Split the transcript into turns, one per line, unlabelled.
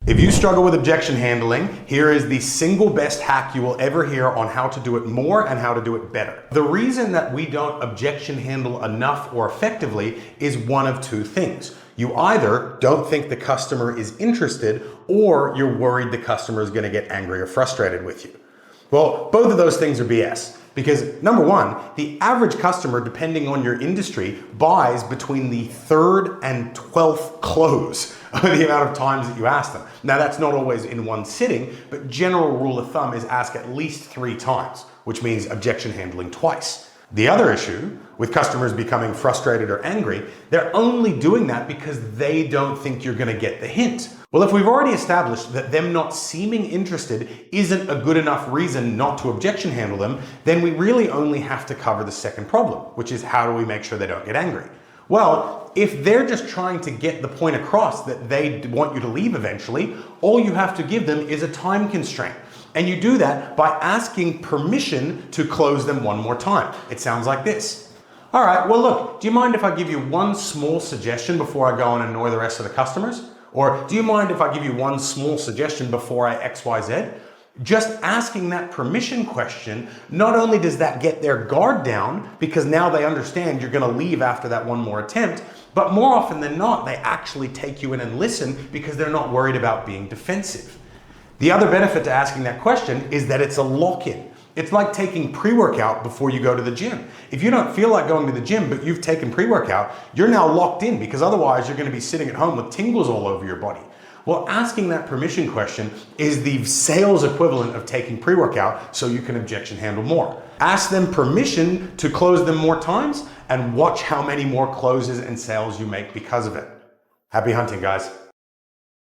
If you struggle with objection handling, here is the single best hack you will ever hear on how to do it more and how to do it better. The reason that we don't objection handle enough or effectively is one of two things. You either don't think the customer is interested, or you're worried the customer is going to get angry or frustrated with you. Well, both of those things are BS. Because number one, the average customer, depending on your industry, buys between the 3rd and 12th close of the amount of times that you ask them. Now that's not always in one sitting, but general rule of thumb is ask at least 3 times, which means objection handling twice. The other issue with customers becoming frustrated or angry, they're only doing that because they don't think you're going to get the hint. Well, if we've already established that them not seeming interested isn't a good enough reason not to objection handle them, then we really only have to cover the second problem, which is how do we make sure they don't get angry? Well, if they're just trying to get the point across that they want you to leave eventually, all you have to give them is a time constraint. And you do that by asking permission to close them one more time. It sounds like this. All right, well look, do you mind if I give you one small suggestion before I go and annoy the rest of the customers? Or do you mind if I give you one small suggestion before I XYZ? Just asking that permission question, not only does that get their guard down because now they understand you're going to leave after that one more attempt, but more often than not, they actually take you in and listen because they're not worried about being defensive. The other benefit to asking that question is that it's a lock-in. It's like taking pre-workout before you go to the gym. If you don't feel like going to the gym, but you've taken pre-workout, you're now locked in because otherwise you're going to be sitting at home with tingles all over your body. Well, asking that permission question is the sales equivalent of taking pre-workout so you can objection handle more. Ask them permission to close them more times and watch how many more closes and sales you make because of it. Happy hunting, guys.